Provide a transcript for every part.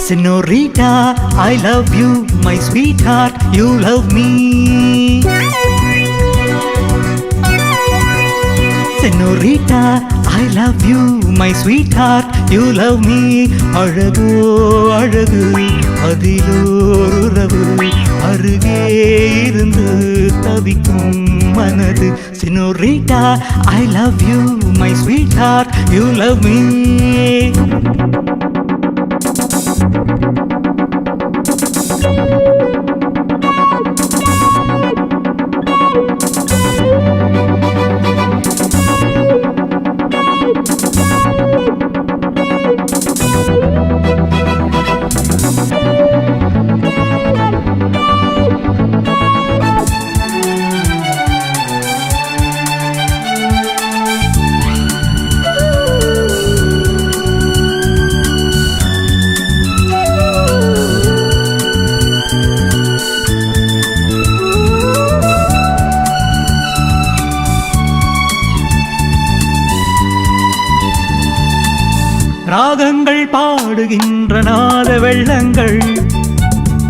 Senorita, I love you, my sweetheart, you love me. Senorita, I love you, my sweetheart, you love me. அழகோ அழகு அதிலோர் உறவு அருகே இருந்து தவிக்கும் மனது. Senorita, I love you, my sweetheart, you love me. ராகங்கள் பாடுகின்ற நாத வெள்ளங்கள்,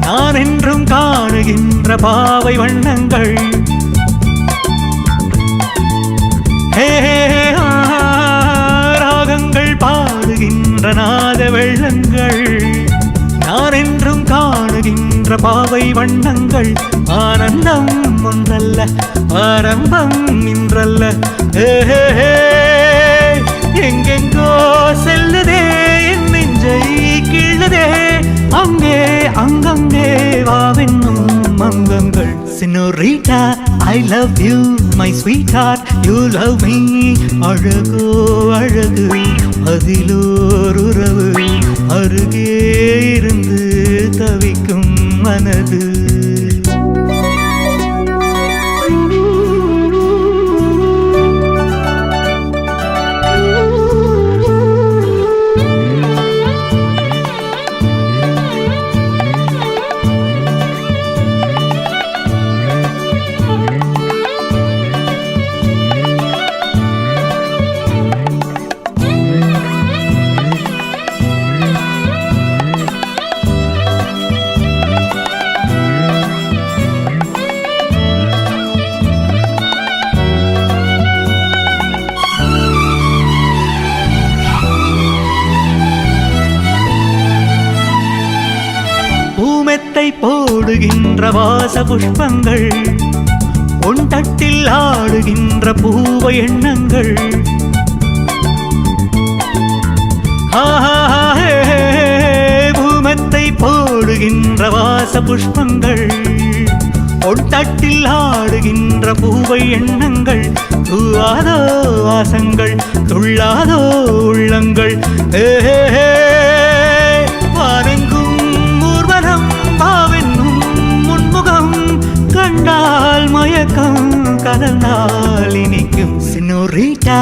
நான் என்றும் காணுகின்ற பாவை வண்ணங்கள். ராகங்கள் பாடுகின்ற நாத வெள்ளங்கள், நான் என்றும் காணுகின்ற பாவை வண்ணங்கள். ஆனந்தம் ஒன்றல்ல ஆரம்பம் இன்றல்ல, எங்கெங்கோ செல்லுதே என் நெஞ்சை கிள்ளுதே, அங்கே அங்கங்கே வாவென்னும் அங்கங்கள். Senorita, I love you, my sweetheart, you love me. அழகோ அழகு அதிலோர் உறவு அருகே இருந்து தவிக்கும் மனது. பூமெத்தை போடுகின்ற வாச புஷ்பங்கள், பொன் தட்டில் ஆடுகின்ற பூவ எண்ணங்கள். பூமெத்தை போடுகின்ற வாச புஷ்பங்கள், பொன் தட்டில் ஆடுகின்ற பூவை எண்ணங்கள். தூவாதோ வாசங்கள் துள்ளாதோ உள்ளங்கள், கண்டால் மயக்கம் கலந்தால் இனிக்கும். Senorita,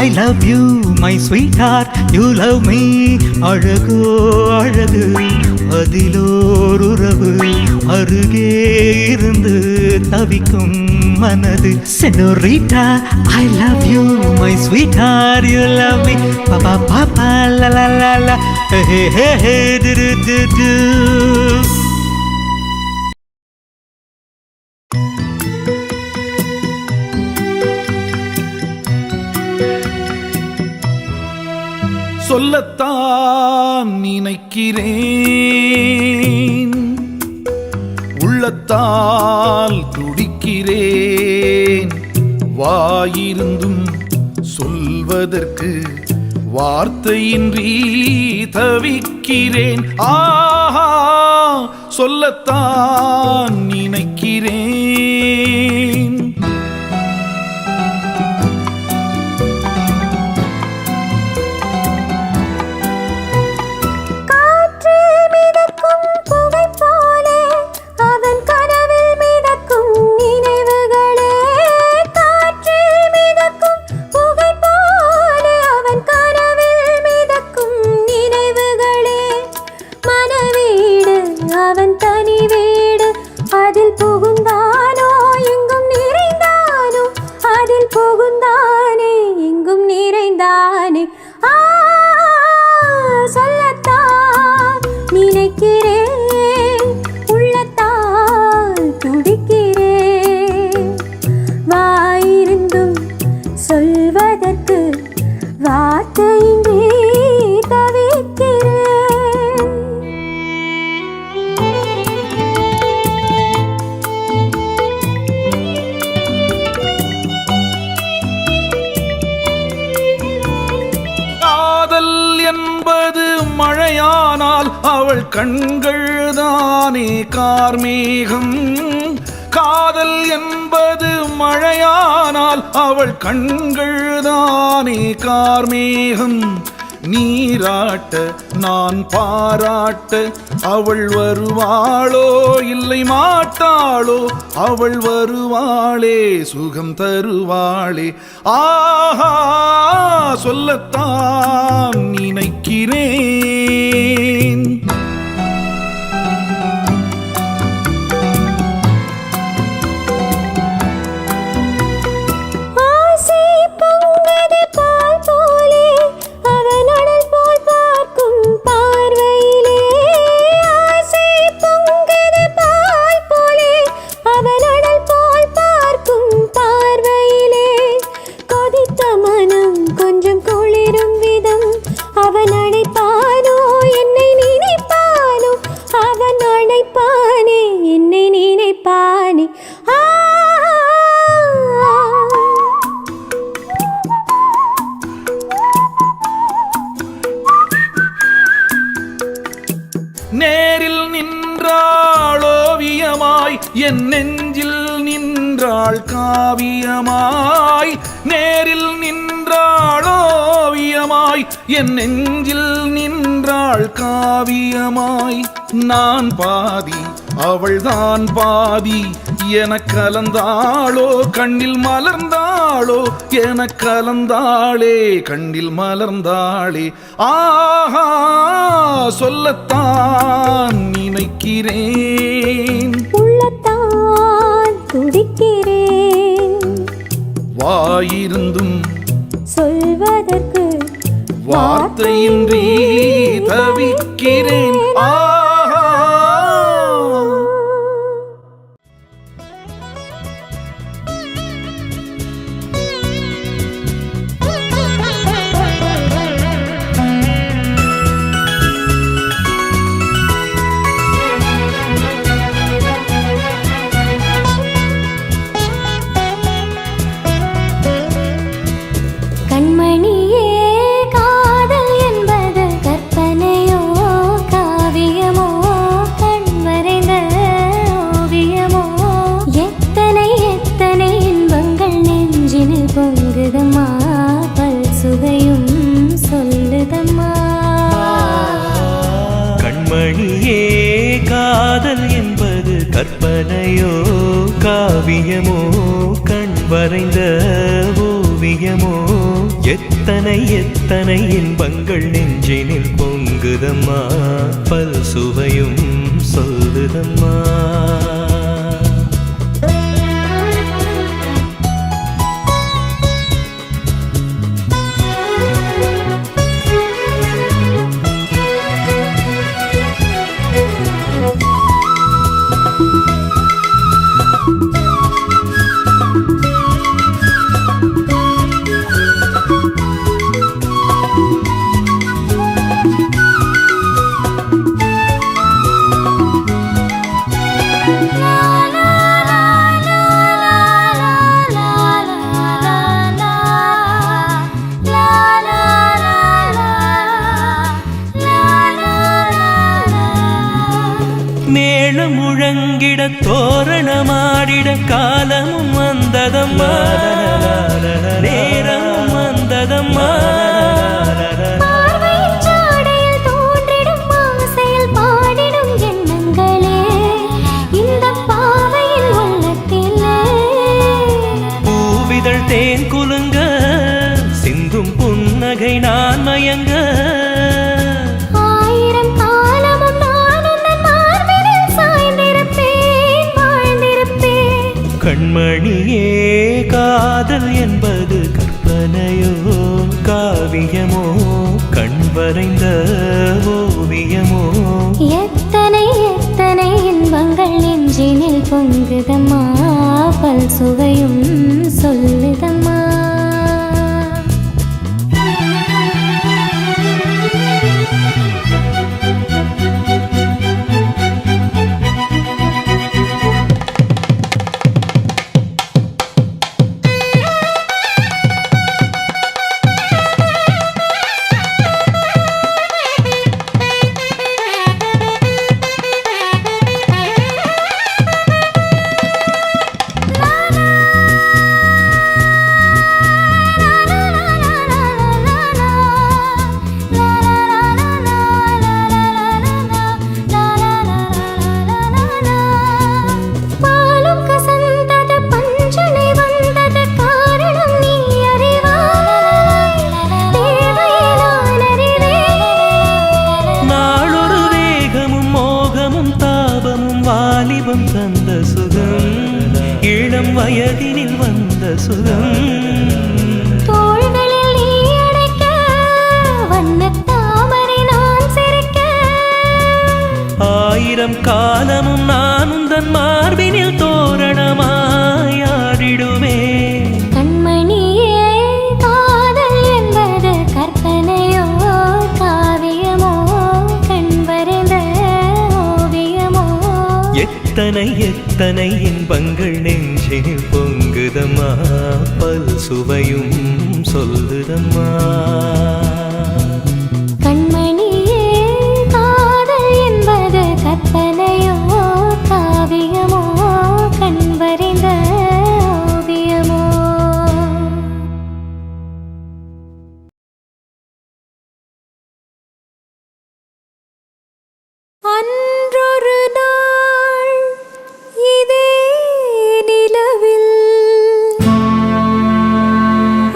I love you, my sweetheart, you love me. அழகோ அழகு அதிலோர் உறவு அருகே இருந்து தவிக்கும் மனது. Senorita, I love you, my sweetheart, you love me. Papa papa la la la la, hey hey hey do do do do. சொல்லத்தான் நினைக்கிறேன், உள்ளத்தால் துடிக்கிறேன், வாயிருந்தும் சொல்வதற்கு வார்த்தையின்றி தவிக்கிறேன். ஆஹா, சொல்லத்தான் நினைக்கிறேன். அவன் தனி வீடு அதில் புகுந்தார் மழையானால் அவள் கண்கள் தானே கார்மேகம். காதல் என்பது மழையானால் அவள் கண்கள் தானே கார்மேகம். நீராட்ட நான் பாராட்ட அவள் வருவாளோ இல்லை மாட்டாளோ, அவள் வருவாளே சுகம் தருவாளே. ஆஹா சொல்லத்தான் நினைக்கிறேன். நேரில் நின்றாள் ஓவியமாய் என் நெஞ்சில் நின்றாள் காவியமாய். நேரில் நின்றாள் ஓவியமாய் என் நெஞ்சில் நின்றாள் காவியமாய். நான் பாதி அவள்தான் பாதி என கலந்தாளோ கண்ணில் மலர்ந்தாளோ, என கலந்தாளே கண்ணில் மலர்ந்தாளே. ஆஹா சொல்லத்தான் நினைக்கிறேன். உள்ளத்தான் துடிக்கிறேன். வாயிருந்தும் சொல்வதற்கு வார்த்தையின்றி தவிக்கிறேன். கண்மணியே காதல் என்பது கற்பனையோ காவியமோ கண் வரைந்த ஓவியமோ, எத்தனை எத்தனை இன்பங்கள் நெஞ்சினில் பொங்குதம்மா, பல் சுவையும் சொல்லுதம்மா. மேளம் முழங்கிட தோரணமாடிட காலமும் வந்ததம்மா, நேரமும் வந்ததம்மா. பூவிதழ் தேன் குலுங்க சிந்தும் புன்னகை நான் மயங்க, கண்மணியே காதல் என்பது கற்பனையோ காவியமோ கண் வரைந்த ஓவியமோ, எத்தனை எத்தனை இன்பங்கள் நெஞ்சினில் பொங்குதம்மா, பல் சுவையும் சொல்லுதம்மா. சுகம் தோள்களில் நீ அடைக்க வண்ணத் தாமரை நான் சிரிக்க ஆயிரம் காலமும் நான் உந்தன் மார்பினில் தோரணமாயாடிடுவே கண்மணியே காதல் என்பது கற்பனையோ காவியமோ கண் வரைந்த ஓவியமோ எத்தனை எத்தனை இன்பங்கள் நெஞ்சினில் பொங்குதம்மா பல் சுவையும் சொல்லுதம்மா கண்மணியே காதல் என்பது கற்பனையோ காவியமோ கண் வரைந்த ஓவியமோ அன்றொரு நாள் இதே நிலவில்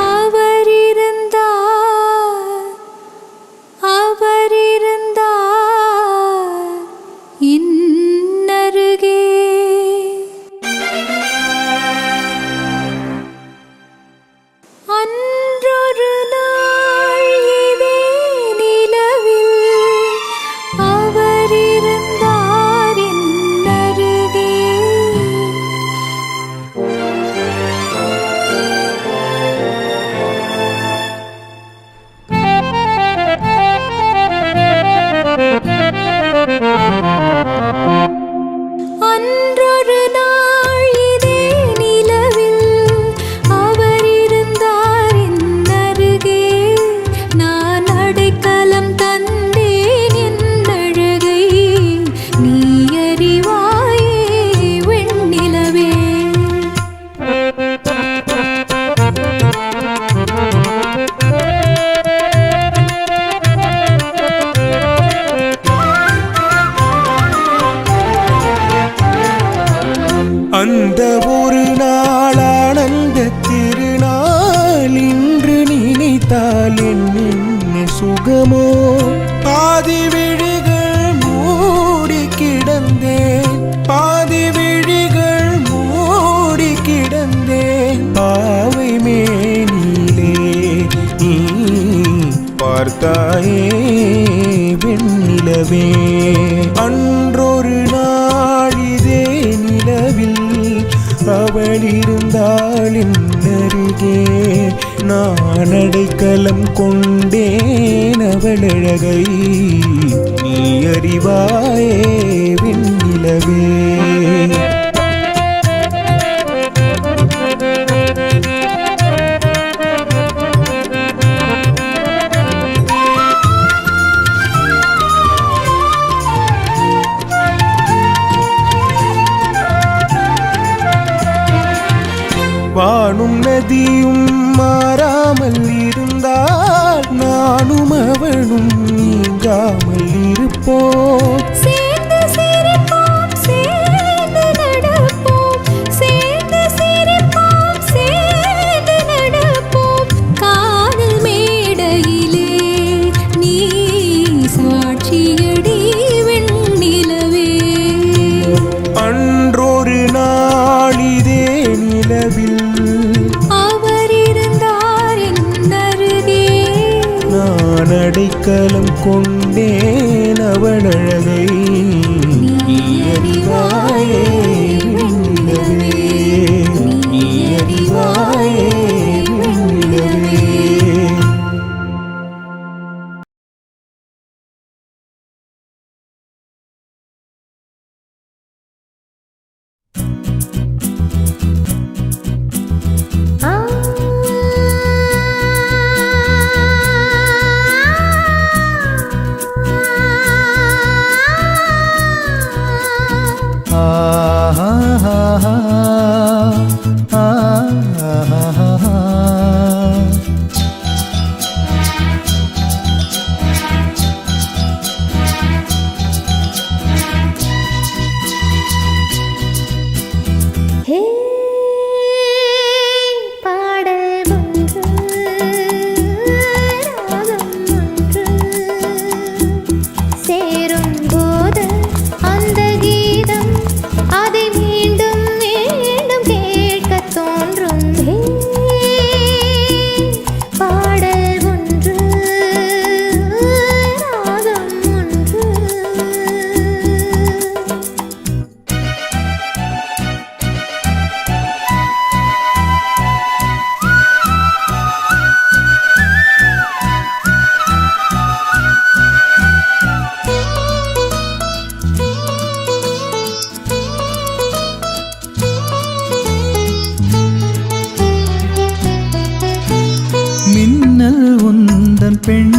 அவர் இருந்தார் இன்னருகே அன்றொரு நாள் இதே நிலவில் அவர் இருந்தார் இன்னருகே அன்றொரு நாள் இதே நிலவில் அவர் இருந்தார் இன்னருகே நான் அடைக்கலம் தந்தேன் என்னழகை நீ அறிவாயே வெண்ணிலவே அந்த ஒரு நாள் ஆனந்த திருநாள் இன்று நினைத்தால் என்ன சுகமோ பாதி விழிகள் மூடி கிடந்தேன் பாதி விழிகள் மூடி கிடந்தேன் பாவை மேனிலே நீ பார்த்தாயே வெண்ணிலவே அன்றொரு நாள் இதே நிலவில் அவள் இருந்தாள் அருகே நான் அடைக்கலம் கொண்டேன் அவள் அழகை நீ அறிவாயே வெண்ணிலவே வானும் நதியும் மாறாமல் இருந்தால் நானும் அவனும் நீங்காமல் இருப்போம் சேர்ந்து சிரிப்போம் சேர்ந்து நடப்போம் சேர்ந்து சிரிப்போம் சேர்ந்து நடப்போம் காதல் மேடையிலே நீ சாட்சியடி வெண்ணிலவே அன்றொரு நாள் இதே நிலவில் அவர் இருந்தார் என்னருகே நான் அடைக்கலம் கொண்டேன் அவள் அழகை நீ அறிவாயே வெண்ணிலவே நீ அறிவாயே வெண்ணிலவே ஆஹா ஆஹா ஆஹா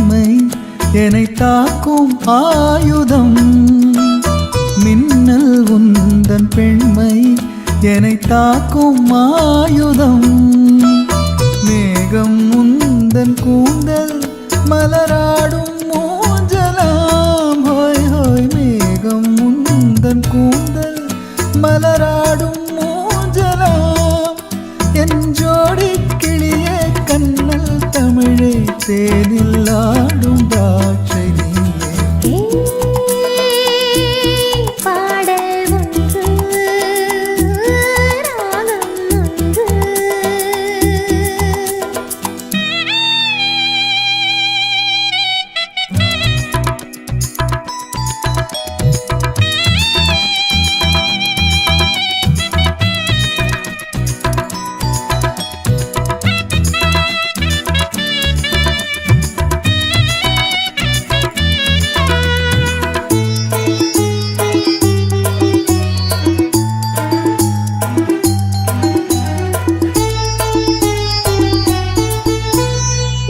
பெண்மை என்னை தாக்கும் ஆயுதம் மின்னல் உந்தன் பெண்மை என்னை தாக்கும் ஆயுதம் மேகம் உந்தன் கூந்தல் மலராடும் மூஞ்சலாம் ஹோய் ஹோய் மேகம் உந்தன் கூந்தல் மலராடும் மூஞ்சலாம் என் ஜோடி கிளிய கண்ணல் தமிழே தேனில் ஆடும் தாட்சை நீயே பாடல் ஒன்று ராகம் ஒன்று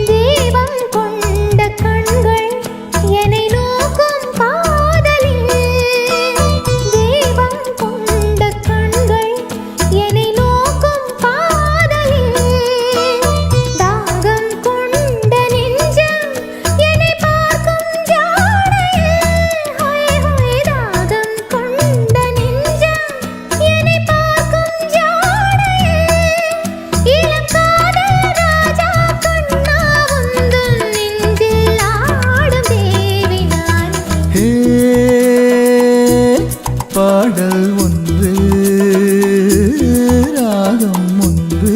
தீபம் கொண்ட கண்கள் என்னை நோக்கும் காதலில் தீபம் கொண்ட கண்கள் என்னை நோக்கும் காதலில் தாகம் கொண்ட நெஞ்சம் என்னை பார்க்கும் ஜாடையில் ஹோய் ஹோய் தாகம் கொண்ட நெஞ்சம் என்னை பார்க்கும் ஜாடையில் இளம் காதல் ராஜா கண்ணா உந்தன் நெஞ்சில் ஆடும் தேவி நான் ஹே பாடல் ஒன்று ராகம் ஒன்று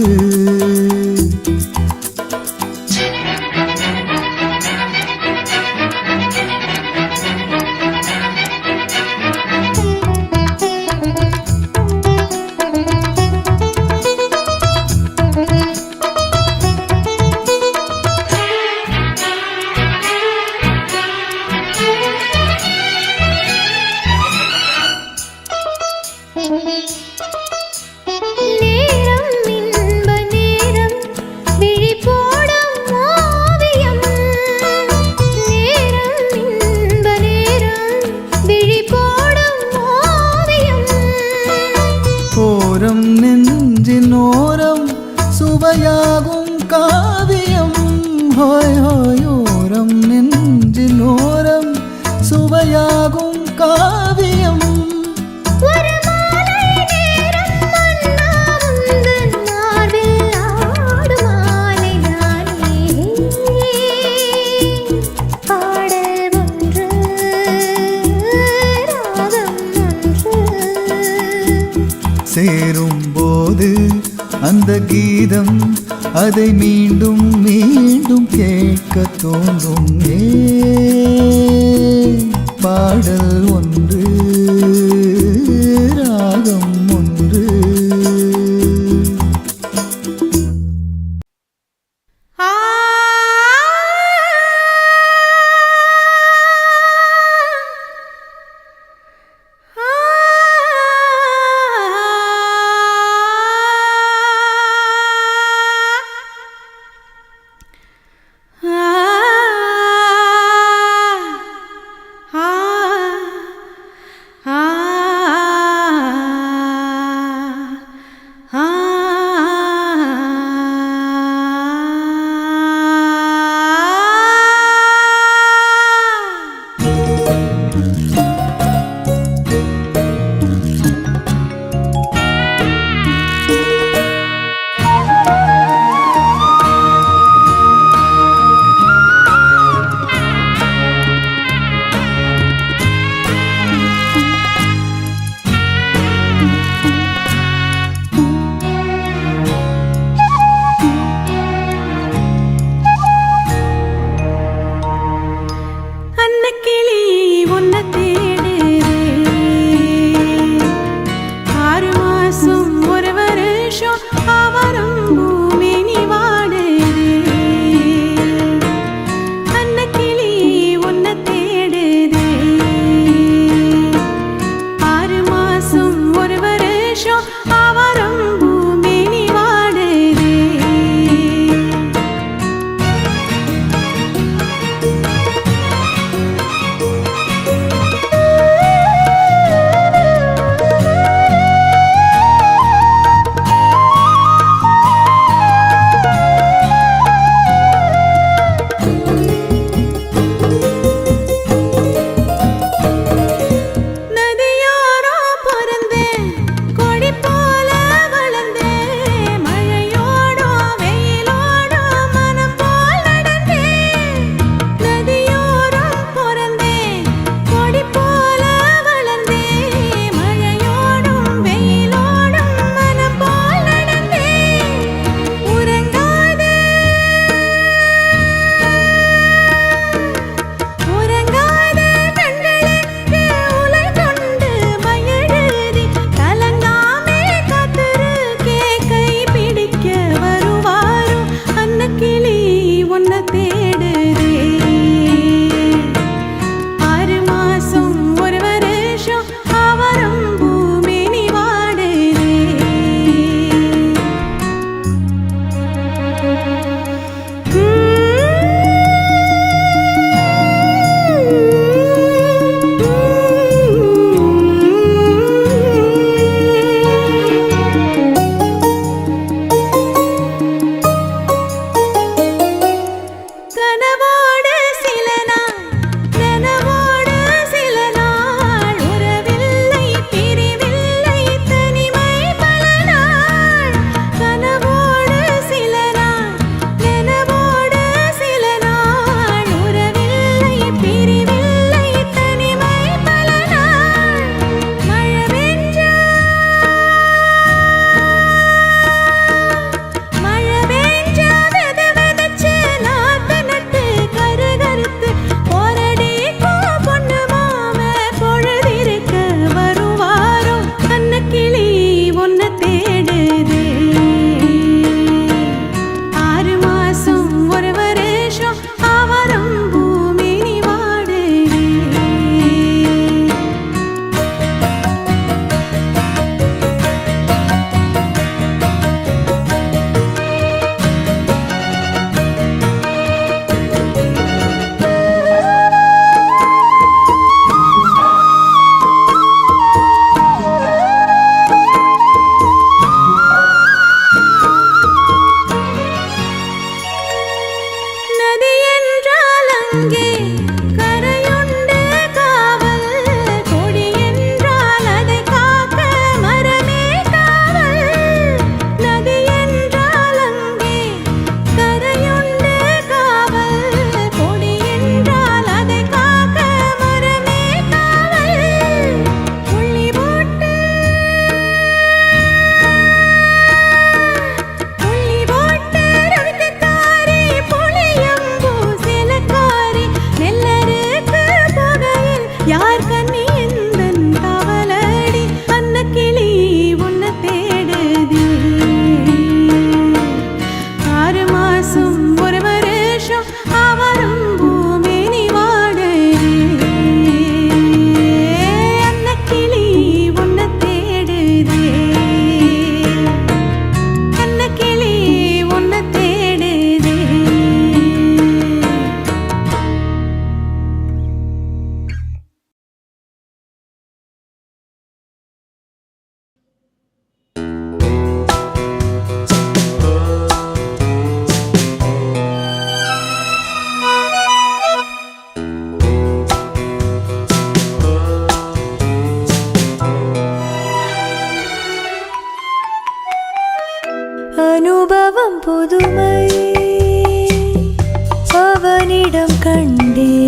நேரம் இன்ப நேரம் விழி போடும் ஓவியம் நேரம் இன்ப நேரம் விழி போடும் ஓவியம் ஓரம் நெஞ்சின் ஓரம் சுவையாகும் காவியம் ஹோய் ஹோய் ஓரம் நெஞ்சின் ஓரம் சுவையாகும் காவியம் ஒரு மாலை நேரம் மன்னா உந்தன் மார்பில் ஆடும் மாலை நானே பாடல் ஒன்று ராகம் ஒன்று சேரும்போது அந்த கீதம் அதை மீண்டும் மீண்டும் கேட்க தோன்றும் பாடல் ஒன்று ராகம் ஒன்று ஆ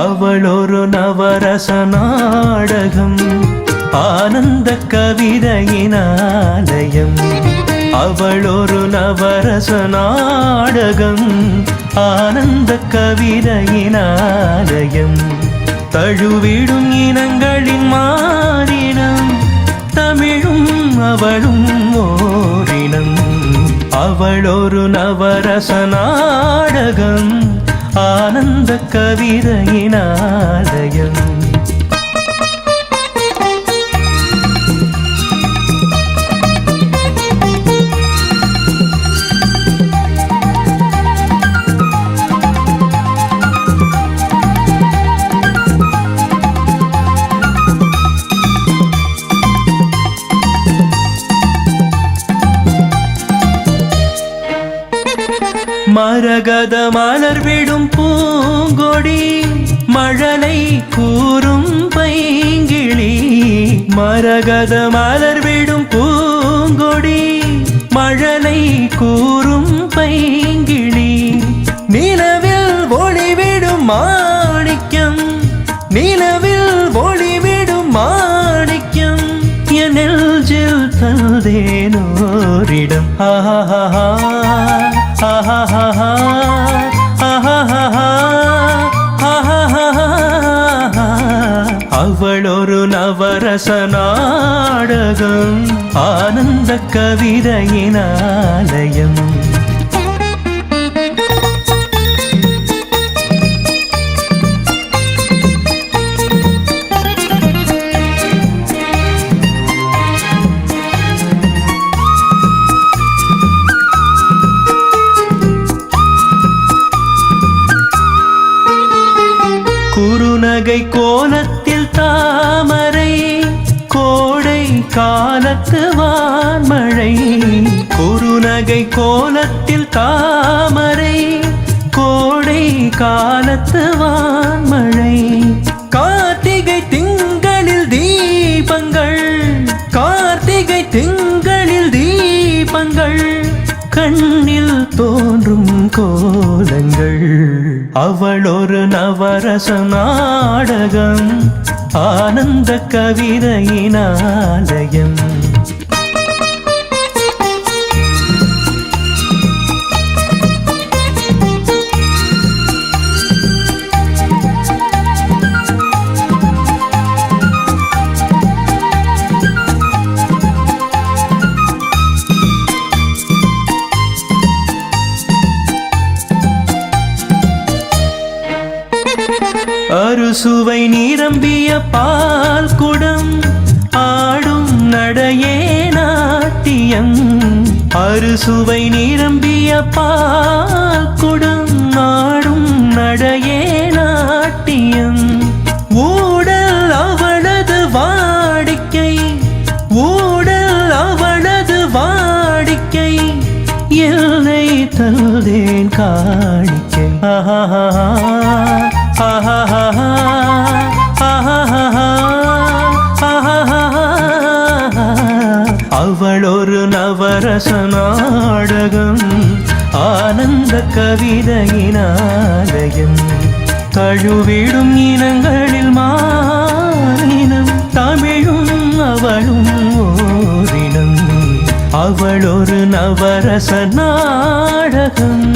அவள் ஒரு நவரச நாடகம் ஆனந்த கவிதையின் ஆலயம் அவள் ஒரு நவரச நாடகம் ஆனந்த கவிதையின் ஆலயம் தழுவிடும் இனங்களின் மாறினம் தமிழும் அவளும் ஓரினம் அவள் ஒரு நவரச நாடகம் ஆனந்த கவிதையின் ஆலயம் மரகத மலர் விடும் பூங்கொடி மழலை கூறும் பைங்கிளி மரகத மலர் விடும் பூங்கொடி மழலை கூறும் பைங்கிளி நிலவில் ஒளிவிடும் மாணிக்கம் நிலவில் ஒளிவிடும் மாணிக்கம் என் நெஞ்சில் தந்தேனோரிடம் ஆஹா அவள் ஒரு நவரச நாடகம் ஆனந்த கவிதையின் ஆலயம் குறுநகை கோலத்தில் தாமரை கோடை காலத்து வான்மழை குறுநகை கோலத்தில் தாமரை கோடை காலத்து வான்மழை கார்த்திகை திங்களில் தீபங்கள் கார்த்திகை திங்களில் தீபங்கள் கண்ணில் தோன்றும் கோலங்கள் அவள் ஒரு நவரச நாடகம் ஆனந்த கவிதையின் ஆலயம் அறுசுவை நிரம்பிய பால் குடம் ஆடும் நடையே நாட்டியம் அறுசுவை நிரம்பிய பால் குடம் ஆடும் நடையே நாட்டியம் ஊடல் அவளது வாடிக்கை ஊடல் அவளது வாடிக்கை எல்லை தந்தேன் காணிக்கை அவள் ஒரு நவரச நாடகம் ஆனந்த கவிதையின் ஆலயம் தழுவிடும் இனங்களில் மாறினம் தமிழும் அவளும் ஓரினம் அவள் ஒரு நவரச நாடகம்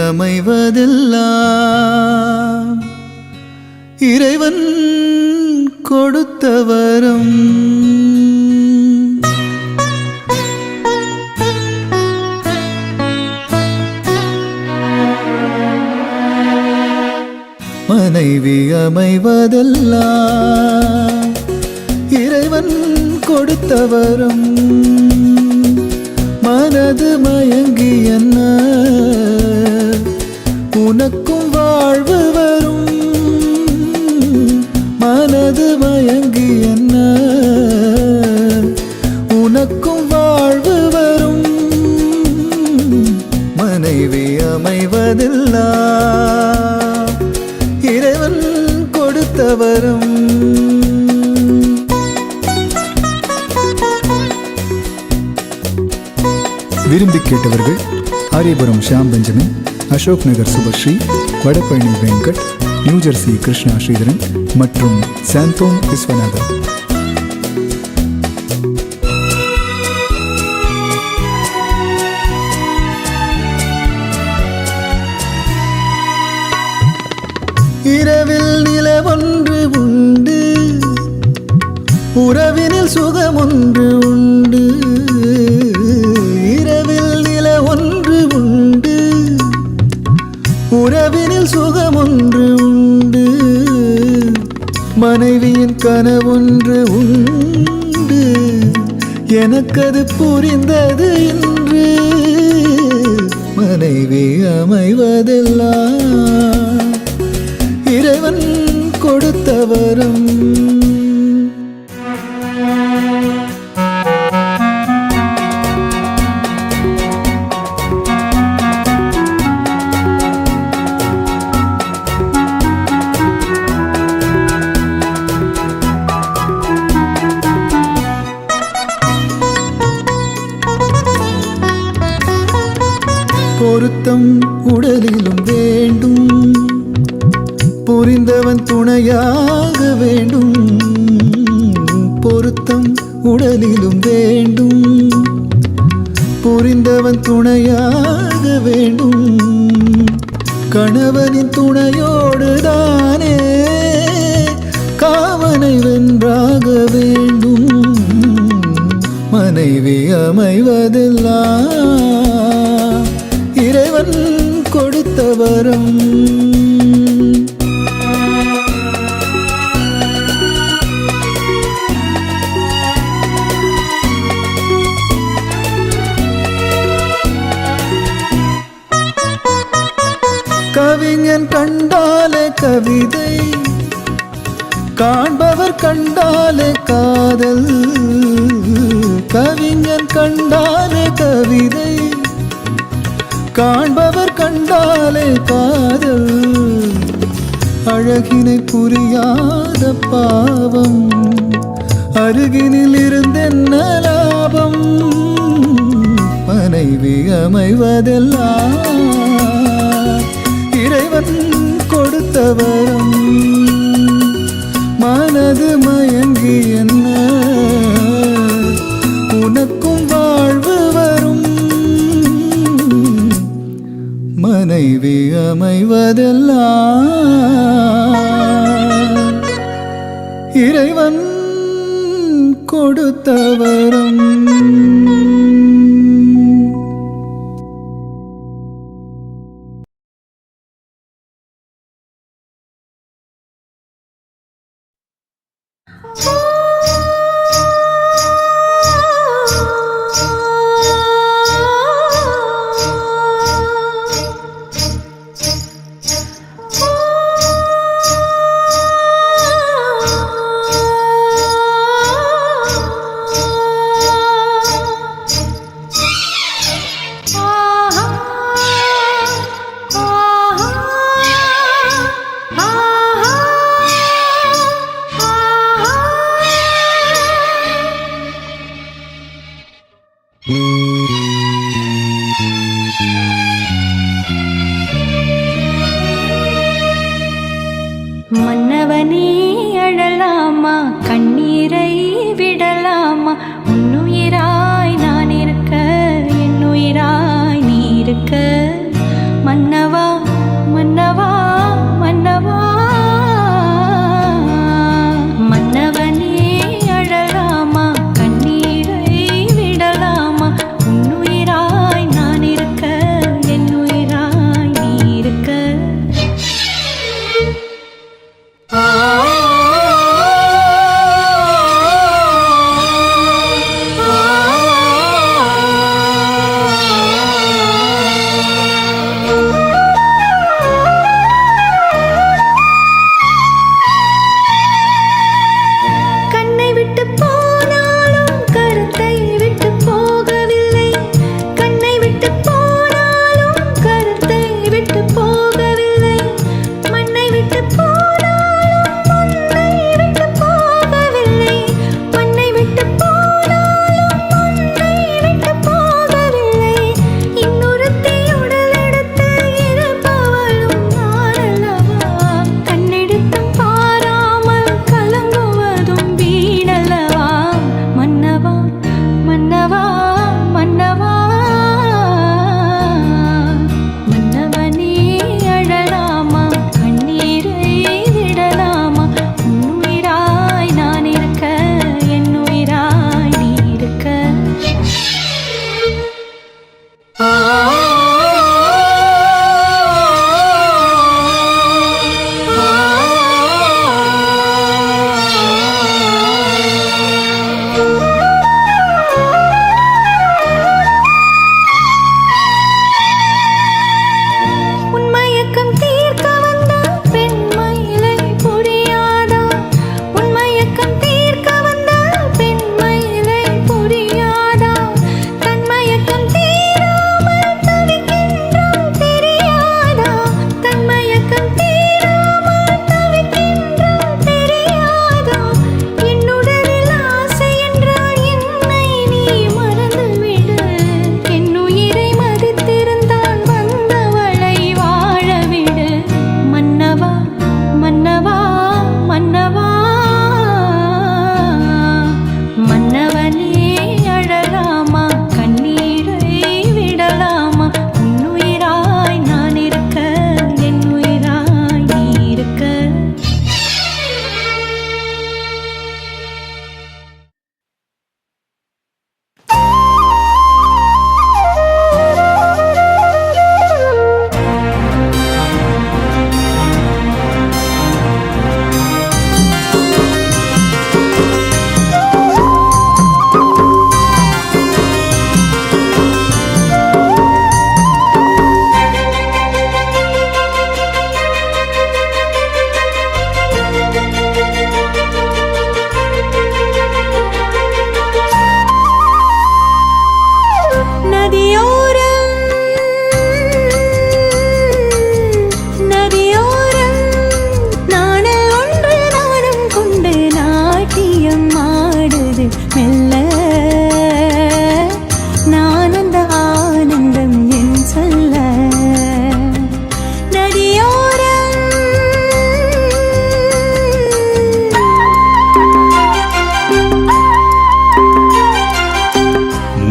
அமைவதெல்லாம் இறைவன் கொடுத்த வரம். மனைவி அமைவதெல்லாம் இறைவன் கொடுத்த வரம். மனது மயங்கி என்ன உனக்கும் வாழ்வு வரும். மனது மயங்கி என்ன உனக்கும் வாழ்வு வரும். மனைவி அமைவதெல்லாம் இறைவன் கொடுத்த வரம். விரும்பி கேட்டவர்கள் ஆரியபுரம் ஷியாம் பெஞ்சமின், அசோக் நகர் சுபஸ்ரீ, வடபழனி வெங்கட், நியூஜெர்சி கிருஷ்ணா ஸ்ரீதரன் மற்றும் சாந்தோம் விஸ்வநாதன். இரவில் நிலவொன்று உண்டு, உறவினில் சுகமொன்று உண்டு. இரவில் நில ஒன்று உண்டு, உறவினில் சுகமொன்று உண்டு. மனைவியின் கனவொன்று உண்டு, எனக்கது புரிந்தது இன்று. மனைவி அமைவதெல்லாம் இறைவன் கொடுத்த வரம். பொருத்தம் உடலிலும் வேண்டும், புரிந்தவன் துணையாக வேண்டும். பொருத்தம் உடலிலும் வேண்டும், புரிந்தவன் துணையாக வேண்டும். கணவனின் துணையோடு தானே காமனை வென்றாக வேண்டும். மனைவி அமைவதெல்லாம் இறைவன் கொடுத்த வரம். கவிஞன் கண்டாலே கவிதை, காண்பவர் கண்டாலே காதல். கவிஞன் கண்டாலே கவிதை, காண்பவர் கண்டாலே காதல். அழகினை புரியாத பாவம், அருகினில் இருந்தென்ன லாபம். மனைவி அமைவதெல்லாம் இறைவன் கொடுத்த வரம். மனது மயங்கி என்ன உனக்கும் வாழ்வு வரும். மனைவி அமைவதெல்லாம் இறைவன் கொடுத்த வரம். மன்னவனே அழலாமா, கண்ணீரை விடலாமா? உன்னுயிராய் நான் இருக்க, என்னுயிராய் நீ இருக்க. மன்னவா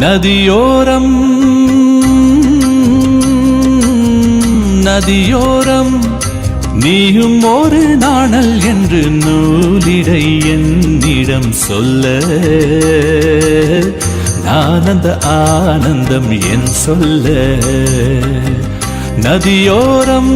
நதியோரம் நதியோரம் நீயும் ஒரு நாணல் என்று நூலிடை என்னிடம் சொல்ல நான் அந்த ஆனந்தம் என் சொல்ல நதியோரம்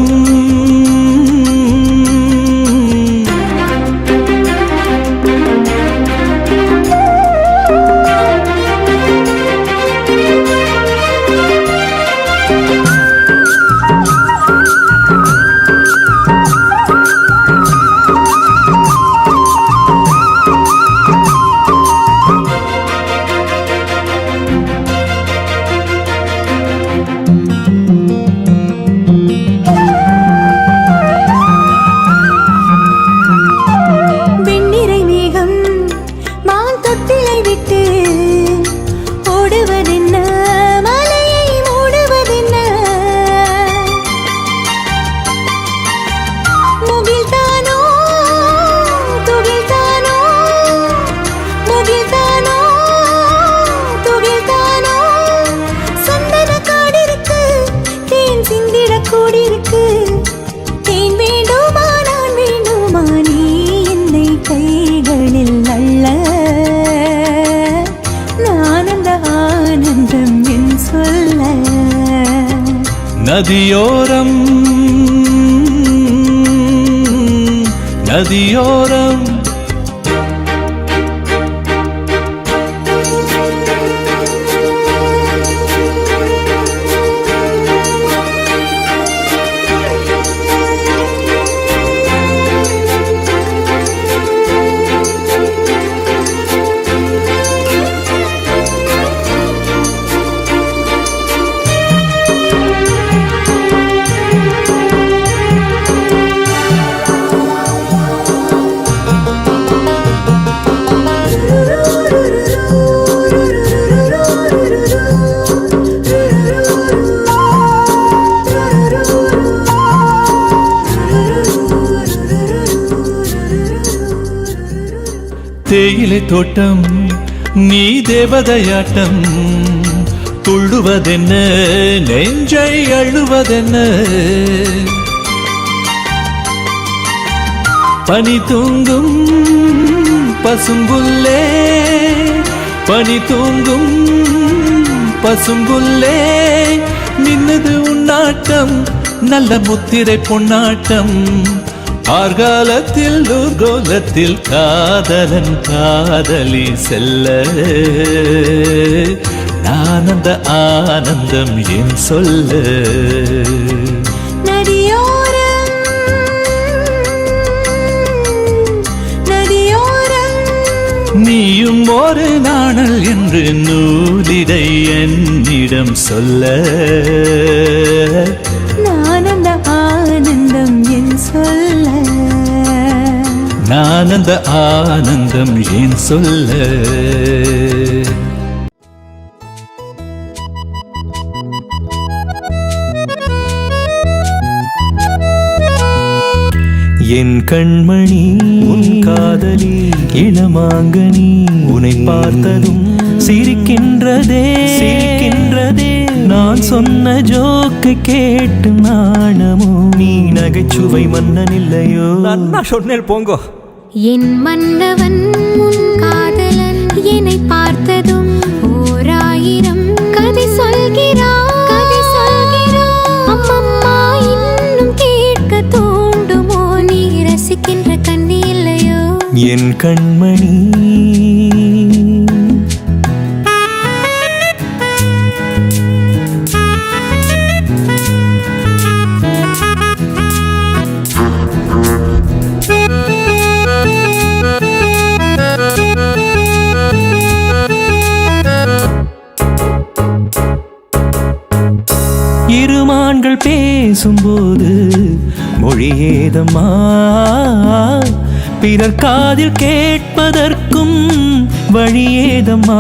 நதியோரம் நதியோரம் தேயிலை தோட்டம் நீ தேவதையாட்டம் துள்ளுவதென்ன நெஞ்சை அழுவதென்ன பனி தூங்கும் பசும்புல்லே பனி தூங்கும் பசும்புல்லே நின்னது உன்னாட்டம் நல்ல முத்திரை பொன்னாட்டம் ஆர்காலத்தில் ஊர்கோலத்தில் காதலன் காதலி செல்ல நான் அந்த ஆனந்தம் என் சொல்ல நதியோரம் நதியோரம் நீயும் ஒரு நாணல் என்று நூலிடை என்னிடம் சொல்ல நான் அந்த ஆனந்தம் என் சொல்ல நான் அந்த ஆனந்தம் ஏன் சொல்ல என் கண்மணி உன் காதலி இளமாங்கனி உன்னை பார்த்ததும் சிரிக்கின்றதே சிரிக்கின்றதே நான் சொன்ன ஜோக்கு கேட்டு நாணமோ நீ நகைச்சுவை மன்னன் இல்லையோ நன்னா சொன்னேன் போங்கோ என் மன்னவன் உன் காதலன் என்னை பார்த்ததும் ஓராயிரம் கதை சொல்கிறான் கதை சொல்கிறான் அம்மம்மா இன்னும் கேட்க தூண்டுமோ நீ ரசிக்கின்ற கண்ணி இல்லையோ என் கண்மணி இருமான்கள் பேசும்போது மொழியேதம்மா பிறர் காதில் கேட்பதற்கும் வழியேதம்மா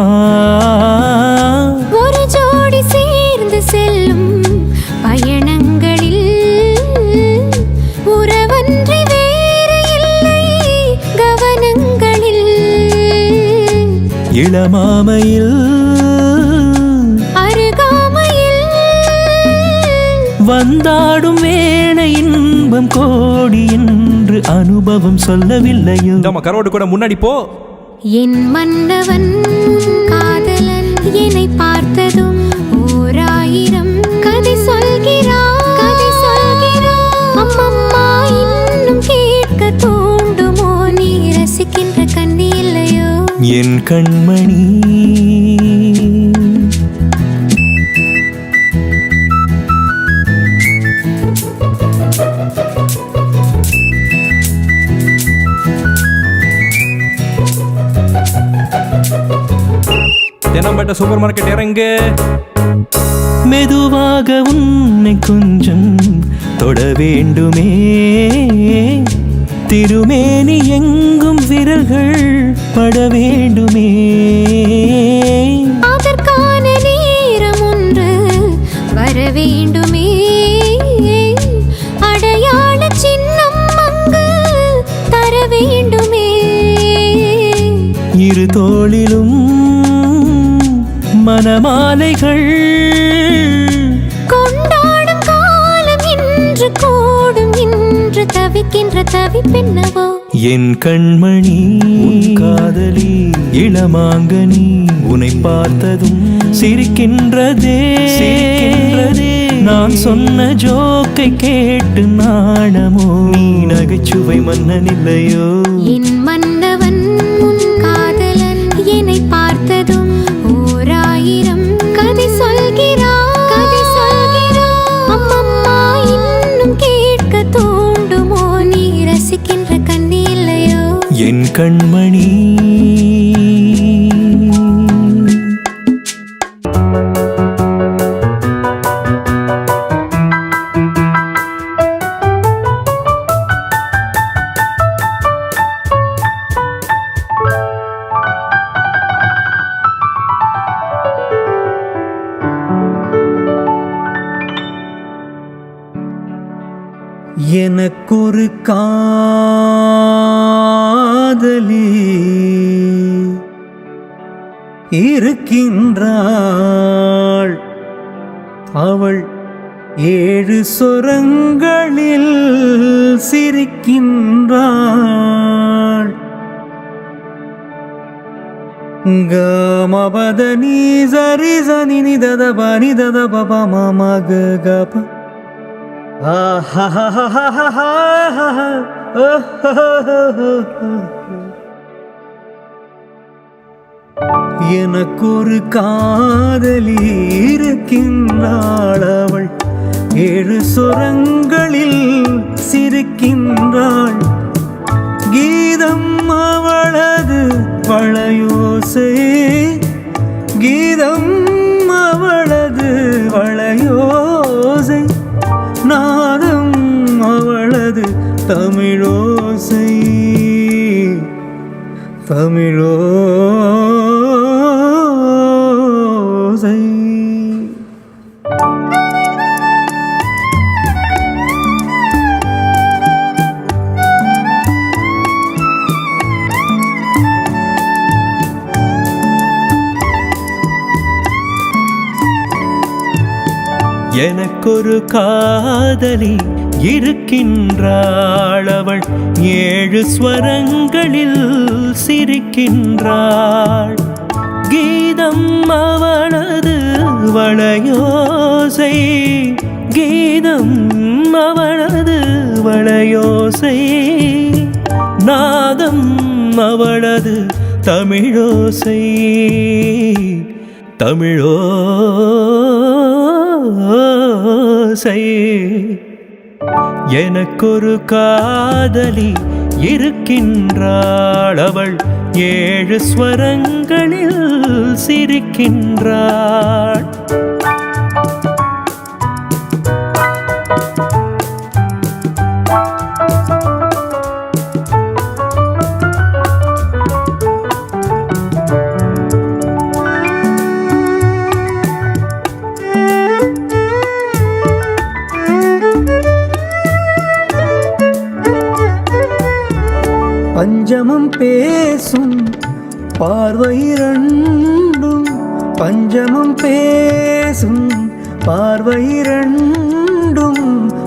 ஒரு ஜோடி சேர்ந்து செல்லும் பயணங்களில் உறவன்றி வேறு இல்லை கவனங்களில் இளமாமையில் வந்தாடும் வேளை இன்பம் கோடி என்று அனுபவம் சொல்லவில்லையோ. கரோடு கூட முன்னாடி போ. என் மன்னவன் காதலன் என்னை பார்த்ததும் 1000 கதை சொல்கிறான். அம்மம்மா இன்னும் கேட்க தூண்டுமோ, நீ ரசிக்கின்ற கண்ணி இல்லையோ என் கண்மணி. தென்னம்பேட்டை சூப்பர் மார்க்கெட் இறங்கு. மெதுவாக உன்னை கொஞ்சம் தொட வேண்டுமே, திருமேனி எங்கும் விரல்கள் பட வேண்டுமே. அதற்கான நேரம் ஒன்று வர வேண்டுமே, அடையாள சின்னம் அங்கு தர வேண்டுமே. இரு தோளிலும் மனமாலைகள் கொண்டாடும் காலம் இன்று கூடும், இன்று தவிக்கின்ற தவிப்பென்னவோ. என் கண்மணி காதலி இளமாங்கனி, உன்னை பார்த்ததும் சிரிக்கின்றதே. நான் சொன்ன ஜோக்கை கேட்டு நாணமோ, நீ நகைச்சுவை மன்னன் இல்லையோ. என் மன்னவன் காதலன் என்னை பார்த்ததும் 1000 கதை சொல்கிறான். அம்மம்மா இன்னும் கேட்க தூண்டுமோ, நீ ரசிக்கின்ற கண்ணி இல்லையோ என் கண்மணி. எனக்கொரு காதலி இருக்கின்றாள், அவள் 7 சொரங்களில் சிரிக்கின்றாள். கமபதனி சரி சனி நிதத பனி தத பப மம கப. எனக்கொரு காதலி இருக்கின்றாள், அவள் 7 சொரங்களில் சிரிக்கின்றாள். கீதம் அவளது வளையோசை, கீதம் அவளது வளையோசை, நாதம் அவளது தமிழோசை, தமிழோசை. எனக்கொரு காதலி இருக்கின்றாள், அவள் 7 ஸ்வரங்களில் சிரிக்கின்றாள். கீதம் அவளது வளையோசை, கீதம் அவளது வளையோசை, நாதம் அவளது தமிழோசை, தமிழோசை. எனக்கொரு காதலி இருக்கின்றாள், அவள் 7 ஸ்வரங்களில் சிரிக்கின்றாள். பஞ்சமம் பேசும் பார்வை இரண்டும், பஞ்சமம் பேசும் பார்வை இரண்டும்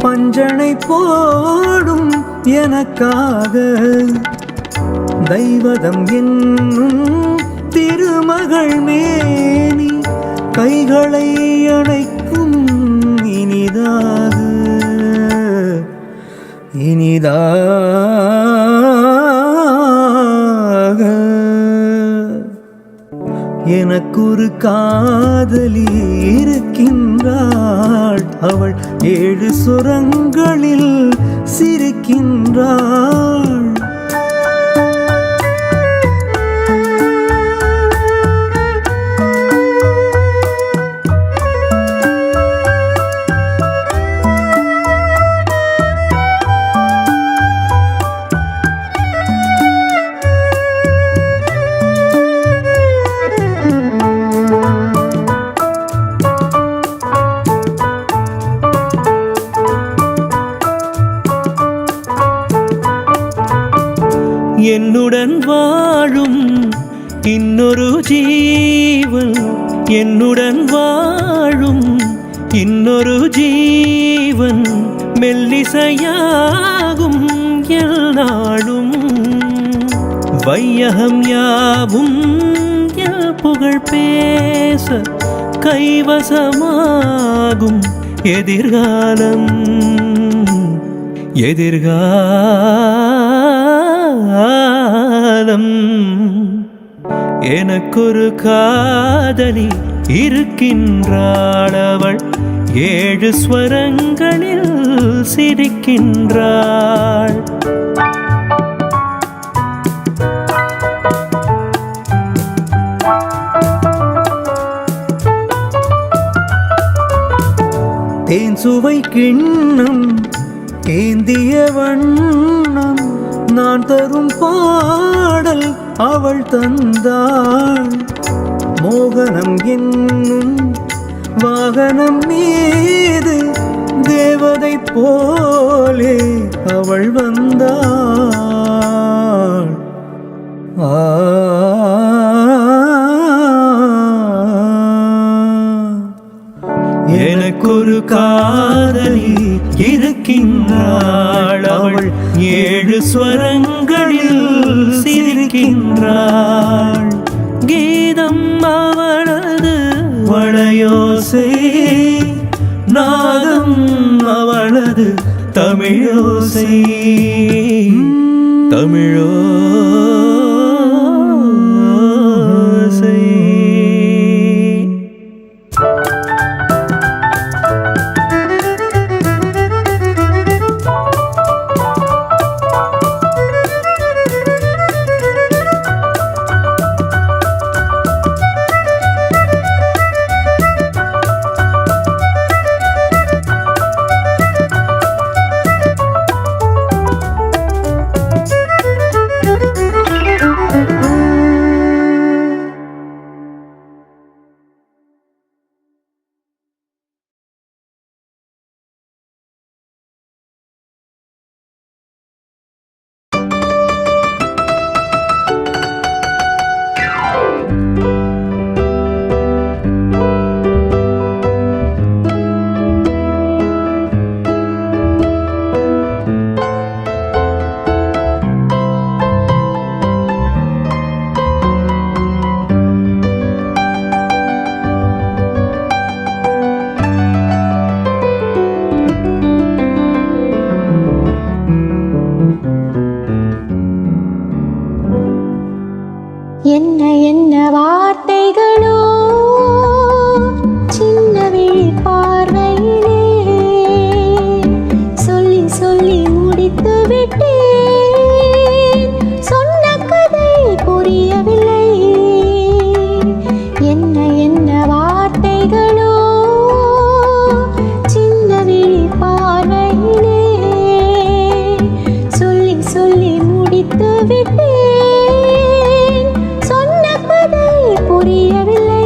பஞ்சனை போடும் எனக்காக தெய்வதம் என்னும் திருமகள் மேனி கைகளை அணைக்கும் இனிதாக எனக்கொரு காதலி இருக்கின்றாள் அவள் 7 சுரங்களில் சிரிக்கின்றாள் என்னுடன் வாழும் இன்னொரு ஜீவன் என்னுடன் வாழும் இன்னொரு ஜீவன் மெல்லிசையாகும் எல்லாடும் வையகம் யாவும் எல் புகழ் பேச கைவசமாகும் எதிர்காலம் எனக்கொரு காதலி இருக்கின்றாள் அவள் 7 ஸ்வரங்களில் சிரிக்கின்றாள் தேன் சுவை கிண்ணம் ஏந்திய வண்ணம் நான் தரும் பாடல் அவள் தந்தாள் மோகனம் என்னும் வாகனம் மீது தேவதை போலே அவள் வந்தாள் எனக்கொரு காதலி இருக்கின்றாள் அவள் 7 ஸ்வரங்களில் சிரிக்கின்றாள் கீதம் அவளது வளையோசை நாதம் அவளது தமிழோசை என்ன வார்த்தைகளோ சின்ன விழி பார்வையிலே சொல்லி சொல்லி முடித்து விட்டேன் சொன்ன கதை புரியவில்லை என்ன வார்த்தைகளோ சின்ன விழி பார்வையிலே சொல்லி சொல்லி முடித்து விட்டேன் புரியவில்லை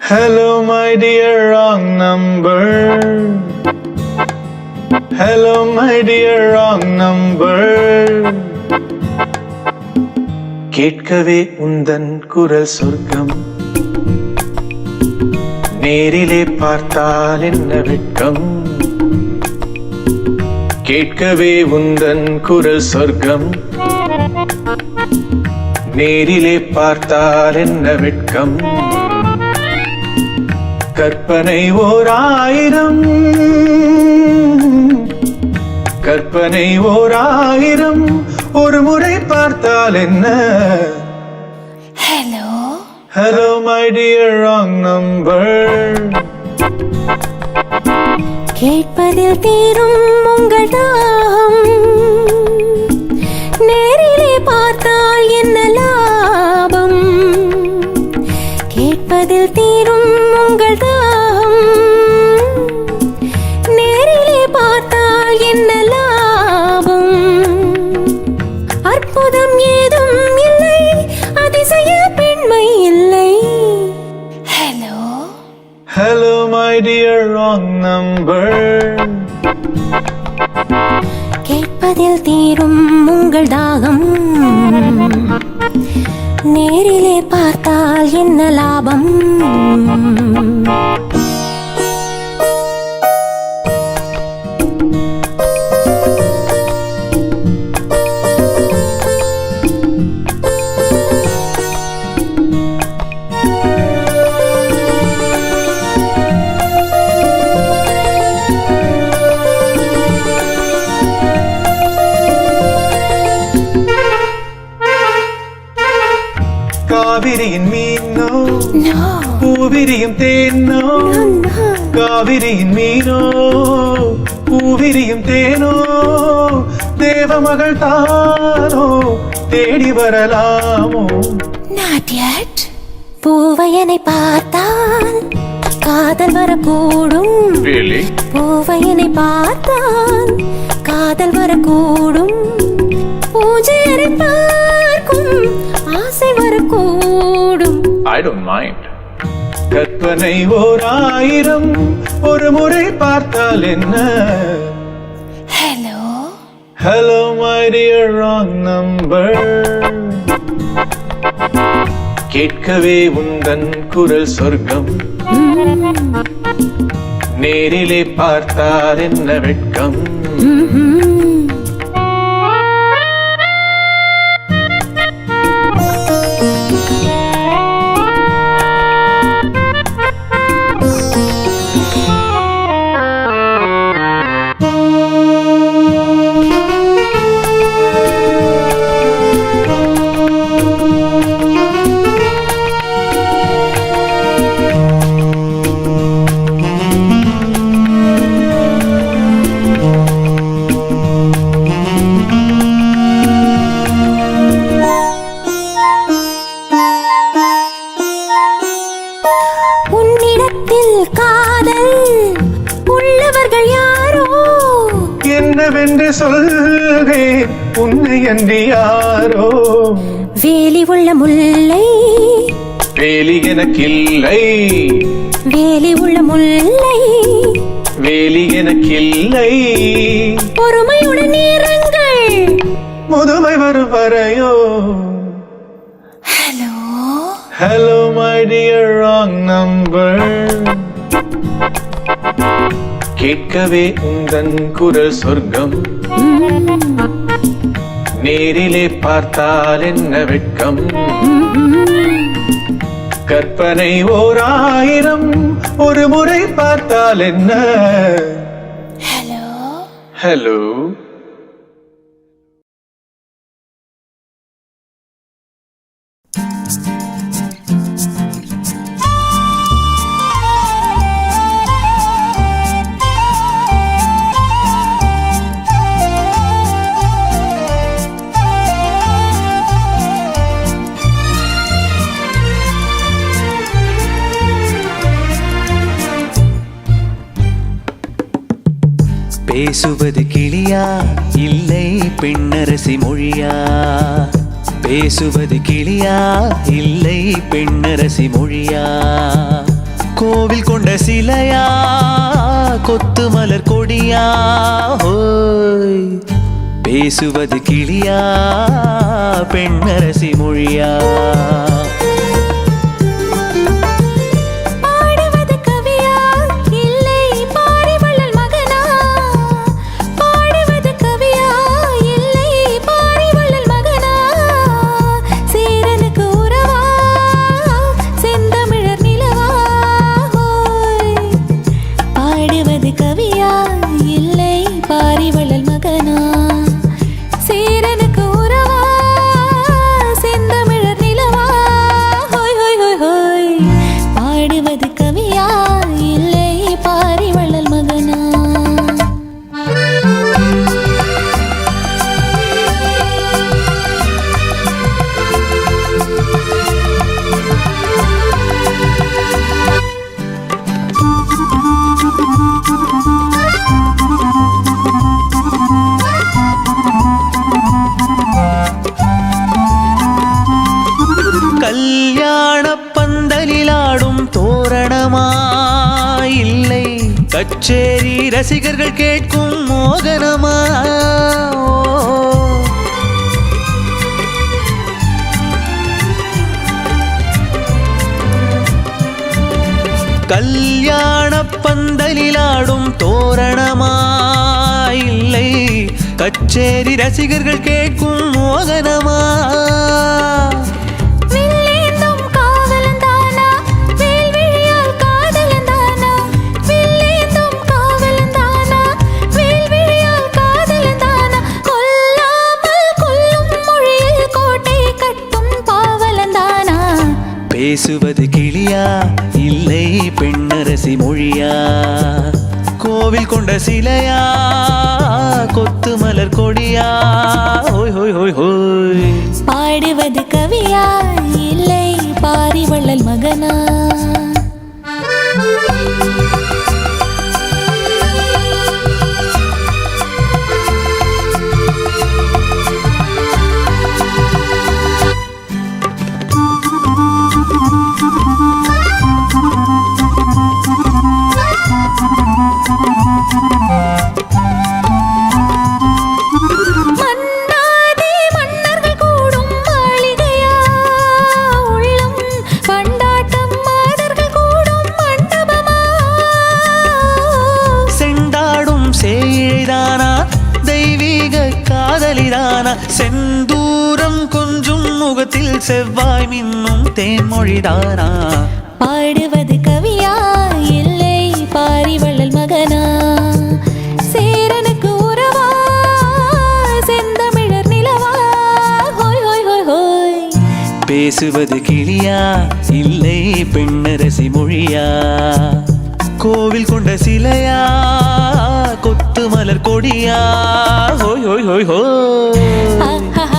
Hello my dear wrong number. Hello my dear wrong number. கேட்கவே உந்தன் குரல் சொர்க்கம், நேரிலே பார்த்தால் என்ன வெட்கம். கேட்கவே உந்தன் குரல் சொர்க்கம், நேரிலே பார்த்தால் என்ன வெட்கம். கற்பனை ஓர் ஆயிரம், கற்பனை ஓர் ஆயிரம், ஒரு முறை பார்த்தால் என்ன. Hello my dear wrong number. கேட்பதில் தீரும் உங்கள் தாகம், நேரிலே பார்த்தால் என்ன லாபம். கேட்பதில் தீரும் உங்கள் தாகம், நேரிலே பார்த்தால் என்ன லாபம். அற்புதம் ஏதும் இல்லை, அதிசய பெண்மை இல்லை. Hello my dear wrong number. கேட்பதில் தீரும் உங்கள் தாகம், நேரிலே பார்த்தால் என்ன லாபம். காவிரியின் மீனோ பூவிரியும் தேனோ, காவிரியின் மீனோ பூவிரியும் தேனோ, தேவமகள் தானோ தேடி வரலாமோ. Not yet. பூவையனை பார்த்தால் காதல் வரக்கூடும். Really? பூவையனை பார்த்தால் காதல் வரக்கூடும். பூஜையரை பார்க்கும் ஆசை வரக்கூடும். I don't mind. கற்பனை ஓர் ஆயிரம், ஒரு முறை பார்த்தால் என்ன. Hello my dear wrong number. கேட்கவே உந்தன் குரல் சொர்க்கம், நேரிலே பார்த்தால் என்ன வெட்கம். என்னவென்று சொல்வேன் உன்னை அன்றி யாரோ. வேலி உள்ள முல்லை, வேலி எனக்கில்லை. வேலி உள்ள முல்லை, வேலி எனக்கில்லை. பொறுமையுடன் நேரங்கள் முதுமை வரும் வரையோ. Hello my dear wrong number. கேட்கவே உந்தன் குரல் சொர்க்கம், நேரிலே பார்த்தால் என்ன வெட்கம். கற்பனை ஓர் ஆயிரம், ஒரு முறை பார்த்தால் என்ன. ஹலோ. பேசுவது கிளியா இல்லை பெண்ணரசி மொழியா, பேசுவது கிளியா இல்லை பெண்ணரசி மொழியா கோவில் கொண்ட சிலையா கொத்து மலர் கொடியா ஹோய் பேசுவது கிளியா பெண்ணரசி மொழியா பாடுவது கவியா இல்லை பாரிவள்ளல் மகனா பாடுவது கவியா இல்லை பாரிவள்ளல் மகனா சேரனுக்கு உறவா செந்தமிழர் நிலவா ஹோய் பாடுவது கவியா இல்லை பாரிவள்ளல் மகனா சேரனுக்கு உறவா செந்தமிழர் நிலவா ஹோய் ஹோய் ஹோய் ஹோய் பாடுவது கவியா இல்லை பாரிவள்ளல் மகனா கல்யாண பந்தலிலாடும் தோரணமா இல்லை கச்சேரி ரசிகர்கள் கேட்கும் மோகனமா கல்யாண பந்தலிலாடும் தோரணமா இல்லை கச்சேரி ரசிகர்கள் கேட்கும் மோகனமா வில்லேந்தும் காவலந்தானா வேல்விழியால் காதலந்தானா வில்லேந்தும் காவலந்தானா வேல்விழியால் காதலந்தானா கொல்லாமல் கொல்லும் மொழியில் கோட்டை கட்டும் பாவலந்தானா பேசுவது கிளியா இல்லை பெண்ணரசி மொழியா கோவில் கொண்ட சிலையா கொத்து மலர் கொடியா ஹோய் ஹோய் ஹோய் ஹோய் பாடுவது கவியா இல்லை பாரிவள்ளல் மகனா மன்னாதே மன்னர்கள் கூடும் மாளிகையா உள்ளம் பண்டாட்டம் மாதர்கள் கூடும் மண்டபமா செண்டாடும் சேயிழைதானா தெய்வீக காதலிதானா செந்தூரம் கொஞ்சும் முகத்தில் செவ்வாய் மின்னும் தேன்மொழிதானா பாடுவது கவியா இல்லை பாரிவள்ளல் மகனா சேரனுக்கு உறவா செந்தமிழர் நிலவா ஹோய் ஹோய் ஹோய் ஹோய் பேசுவது கிளியா இல்லை பெண்ணரசி மொழியா கோவில் கொண்ட சிலையா கொத்து மலர் கொடியா ஹோய் ஹோய் ஹோய் ஹோய் ஆஹா